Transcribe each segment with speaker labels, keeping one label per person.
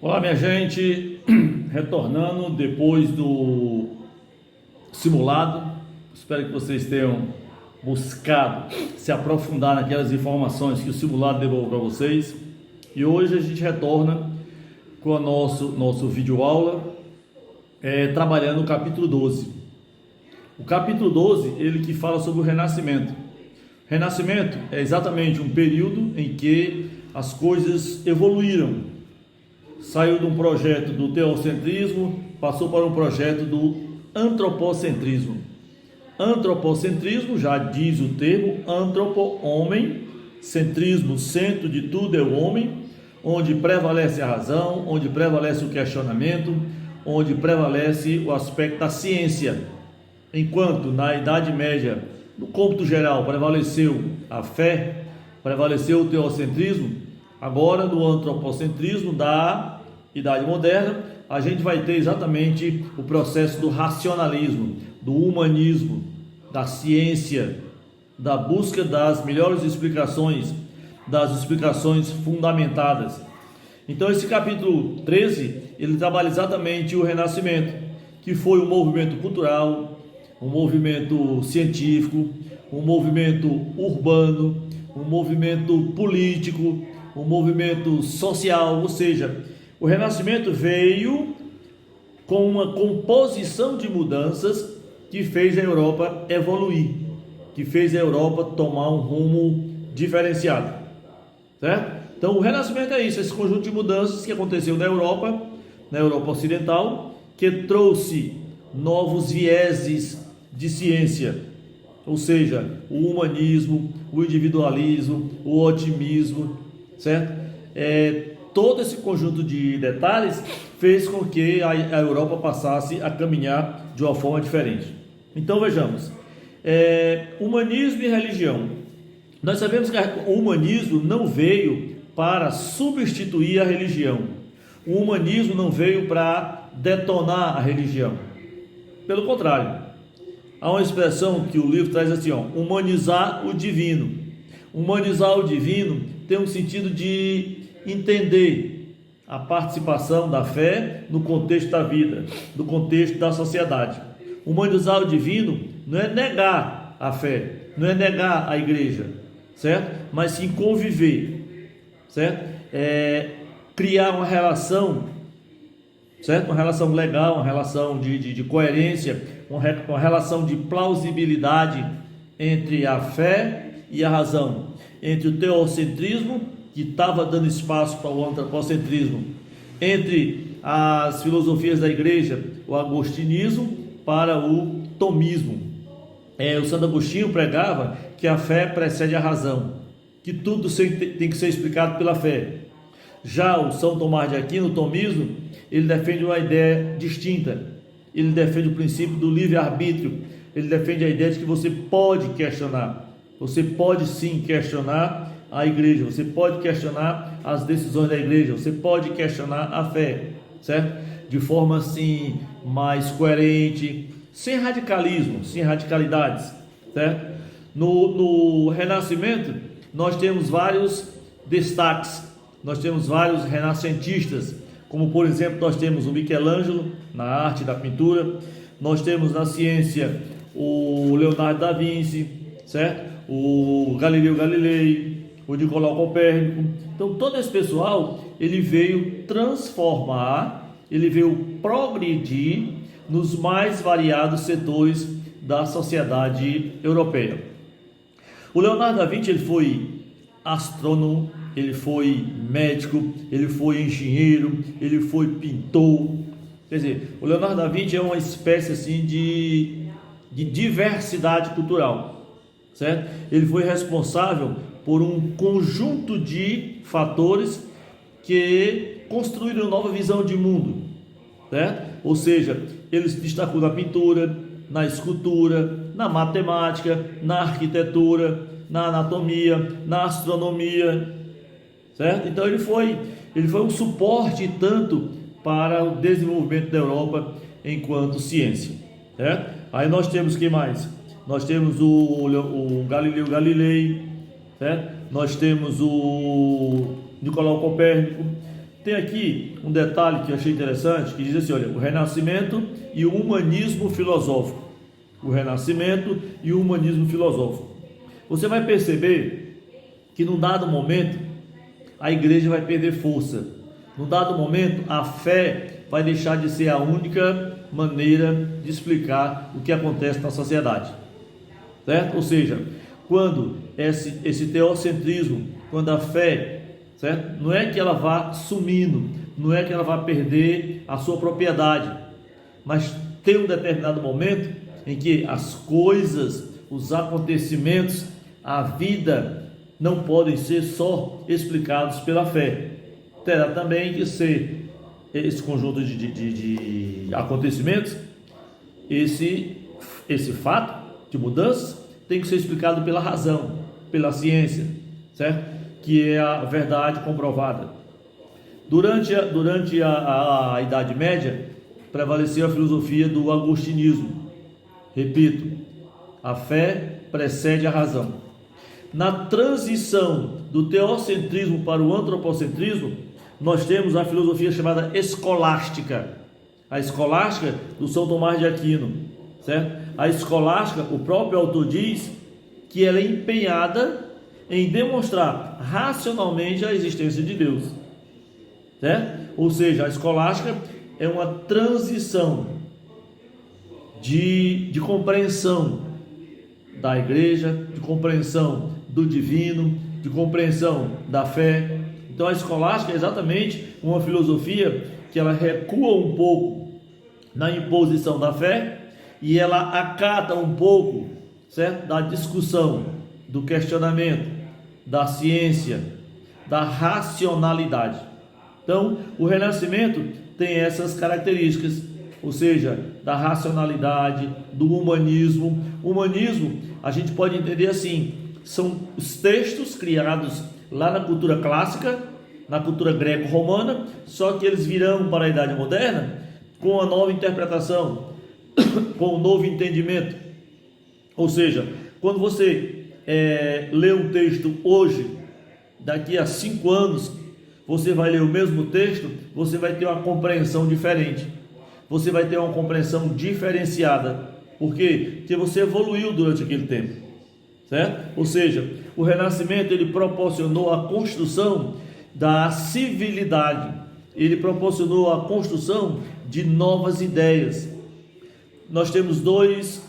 Speaker 1: Olá, minha gente, retornando depois do simulado. Espero que vocês tenham buscado se aprofundar naquelas informações que o simulado levou para vocês. E hoje a gente retorna com o nosso vídeo aula, trabalhando o capítulo 12. O capítulo 12, ele que fala sobre o renascimento. Renascimento é exatamente um período em que as coisas evoluíram. Saiu de um projeto do teocentrismo, passou para um projeto do antropocentrismo. Antropocentrismo, já diz o termo, antropo, homem, centrismo, centro de tudo é o homem, onde prevalece a razão, onde prevalece o questionamento, onde prevalece o aspecto da ciência. Enquanto na Idade Média, no cômputo geral, prevaleceu a fé, prevaleceu o teocentrismo, agora no antropocentrismo da Idade Moderna, a gente vai ter exatamente o processo do racionalismo, do humanismo, da ciência, da busca das melhores explicações, das explicações fundamentadas. Então esse capítulo 13, ele trabalha exatamente o Renascimento, que foi um movimento cultural, um movimento científico, um movimento urbano, um movimento político, um movimento social, ou seja, o Renascimento veio com uma composição de mudanças que fez a Europa evoluir, que fez a Europa tomar um rumo diferenciado, certo? Então o Renascimento é isso, esse conjunto de mudanças que aconteceu na Europa Ocidental, que trouxe novos vieses de ciência, ou seja, o humanismo, o individualismo, o otimismo, certo? Todo esse conjunto de detalhes fez com que a Europa passasse a caminhar de uma forma diferente. Então vejamos, humanismo e religião. Nós sabemos que o humanismo não veio para substituir a religião. O humanismo não veio para detonar a religião. Pelo contrário, há uma expressão que o livro traz assim, humanizar o divino. Humanizar o divino tem um sentido de entender a participação da fé no contexto da vida, no contexto da sociedade. Humanizar o divino não é negar a fé, não é negar a igreja, certo? Mas sim conviver, certo? Criar uma relação, certo? Uma relação legal, uma relação de coerência, uma relação de plausibilidade entre a fé e a razão, entre o teocentrismo, que estava dando espaço para o antropocentrismo, entre as filosofias da igreja, o agostinismo para o tomismo. O Santo Agostinho pregava que a fé precede a razão, que tudo tem que ser explicado pela fé. Já o São Tomás de Aquino, o tomismo, ele defende uma ideia distinta. Ele defende o princípio do livre-arbítrio. Ele defende a ideia de que você pode questionar. Você pode sim questionar a igreja, você pode questionar as decisões da igreja, você pode questionar a fé, certo? De forma assim, mais coerente, sem radicalismo, sem radicalidades, certo? No Renascimento, nós temos vários destaques, nós temos vários renascentistas, como por exemplo, nós temos o Michelangelo, na arte da pintura, nós temos na ciência o Leonardo da Vinci, certo? O Galileu Galilei, o Nicolau Copérnico. Então todo esse pessoal, ele veio transformar, ele veio progredir nos mais variados setores da sociedade europeia. O Leonardo da Vinci, ele foi astrônomo, ele foi médico, ele foi engenheiro, ele foi pintor. Quer dizer, o Leonardo da Vinci é uma espécie assim de diversidade cultural, certo? Ele foi responsável por um conjunto de fatores que construíram nova visão de mundo, certo? Ou seja, ele se destacou na pintura, na escultura, na matemática, na arquitetura, na anatomia, na astronomia, certo? Então ele foi um suporte tanto para o desenvolvimento da Europa enquanto ciência, certo? Aí nós temos quem mais? Nós temos o Galileu Galilei, certo? Nós temos o Nicolau Copérnico, Tem aqui um detalhe que eu achei interessante, que diz assim, olha, o Renascimento e o humanismo filosófico. O Renascimento e o humanismo filosófico. Você vai perceber que num dado momento a igreja vai perder força. Num dado momento a fé vai deixar de ser a única maneira de explicar o que acontece na sociedade. Certo? Ou seja, quando esse teocentrismo, quando a fé, certo? Não é que ela vá sumindo, não é que ela vá perder a sua propriedade, mas tem um determinado momento em que as coisas, os acontecimentos, a vida não podem ser só explicados pela fé. Terá também que ser esse conjunto de acontecimentos, esse fato de mudanças tem que ser explicado pela razão, pela ciência, certo? Que é a verdade comprovada. Durante a Idade Média, prevaleceu a filosofia do agostinismo. Repito, a fé precede a razão. Na transição do teocentrismo para o antropocentrismo, nós temos a filosofia chamada escolástica. A escolástica do São Tomás de Aquino, certo? A escolástica, o próprio autor diz que ela é empenhada em demonstrar racionalmente a existência de Deus, certo? Ou seja, a escolástica é uma transição de compreensão da igreja, de compreensão do divino, de compreensão da fé. Então a escolástica é exatamente uma filosofia que ela recua um pouco na imposição da fé e ela acata um pouco, certo? Da discussão, do questionamento, da ciência, da racionalidade. Então o Renascimento tem essas características, ou seja, da racionalidade, do humanismo. O humanismo a gente pode entender assim, são os textos criados lá na cultura clássica, na cultura greco-romana, só que eles virão para a Idade Moderna com a nova interpretação, com um novo entendimento. Ou seja, quando você lê um texto hoje, daqui a 5 anos, você vai ler o mesmo texto, você vai ter uma compreensão diferente, você vai ter uma compreensão diferenciada. Por quê? Porque você evoluiu durante aquele tempo, certo? Ou seja, o Renascimento ele proporcionou a construção da civilidade, ele proporcionou a construção de novas ideias. Nós temos dois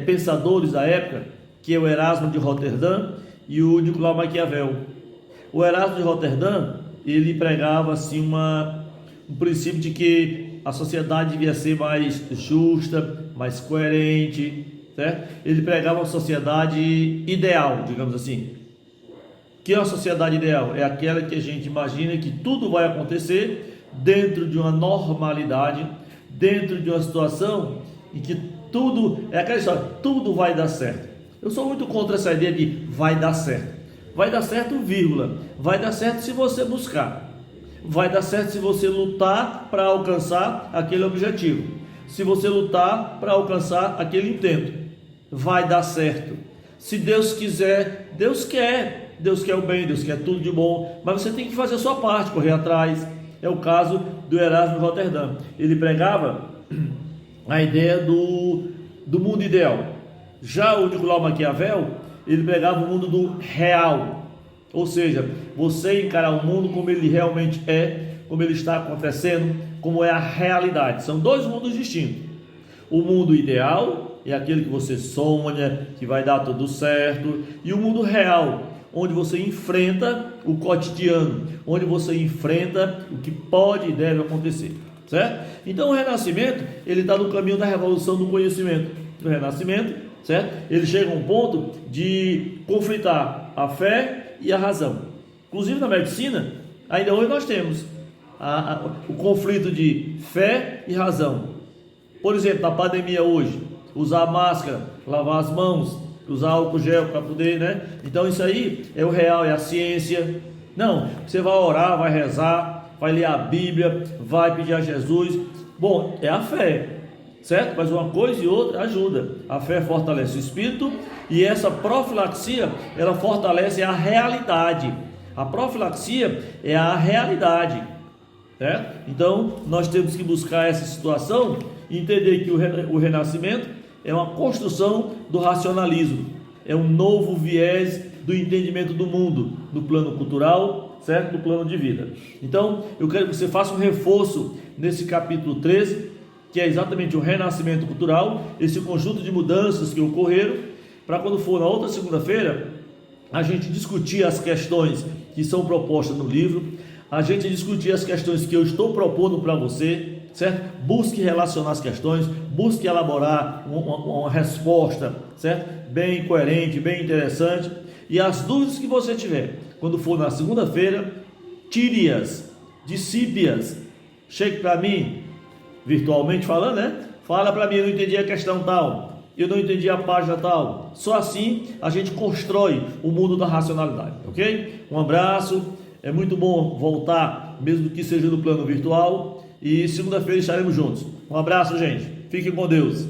Speaker 1: pensadores da época, que é o Erasmo de Roterdã e o Nicolau Maquiavel. O Erasmo de Roterdã, ele pregava assim um princípio de que a sociedade devia ser mais justa, mais coerente, certo? Ele pregava uma sociedade ideal, digamos assim. O que é uma sociedade ideal? É aquela que a gente imagina que tudo vai acontecer dentro de uma normalidade, dentro de uma situação em que tudo, é aquela história, tudo vai dar certo. Eu sou muito contra essa ideia de vai dar certo. Vai dar certo, vírgula. Vai dar certo se você buscar. Vai dar certo se você lutar para alcançar aquele objetivo. Se você lutar para alcançar aquele intento. Vai dar certo. Se Deus quiser, Deus quer. Deus quer o bem, Deus quer tudo de bom. Mas você tem que fazer a sua parte, correr atrás. É o caso do Erasmo de Roterdã. Ele pregava a ideia do mundo ideal. Já o Nicolau Maquiavel, ele pregava o mundo do real, ou seja, você encarar o mundo como ele realmente é, como ele está acontecendo, como é a realidade. São dois mundos distintos. O mundo ideal é aquele que você sonha, que vai dar tudo certo, e o mundo real, onde você enfrenta o cotidiano, onde você enfrenta o que pode e deve acontecer, certo? Então o Renascimento, ele está no caminho da revolução do conhecimento. O Renascimento, certo? Ele chega a um ponto de conflitar a fé e a razão. Inclusive na medicina, ainda hoje nós temos o conflito de fé e razão. Por exemplo, na pandemia hoje, usar máscara, lavar as mãos, usar álcool gel para poder, né? Então isso aí é o real, é a ciência. Não, você vai orar, vai rezar, vai ler a Bíblia, vai pedir a Jesus. Bom, é a fé, certo? Mas uma coisa e outra ajuda. A fé fortalece o espírito e essa profilaxia, ela fortalece a realidade. A profilaxia é a realidade, né? Então nós temos que buscar essa situação e entender que o renascimento é uma construção do racionalismo, é um novo viés do entendimento do mundo, no plano cultural, certo? No plano de vida. Então eu quero que você faça um reforço nesse capítulo 13, que é exatamente o renascimento cultural, esse conjunto de mudanças que ocorreram, para quando for na outra segunda-feira, a gente discutir as questões que são propostas no livro, a gente discutir as questões que eu estou propondo para você, certo? Busque relacionar as questões, busque elaborar uma resposta, certo? Bem coerente, bem interessante, e as dúvidas que você tiver, quando for na segunda-feira, tire-as, dissipe-as, chegue para mim, virtualmente falando, né? Fala para mim, eu não entendi a questão tal, eu não entendi a página tal. Só assim a gente constrói o mundo da racionalidade, ok? Um abraço, é muito bom voltar, mesmo que seja no plano virtual, e segunda-feira estaremos juntos. Um abraço, gente, fiquem com Deus.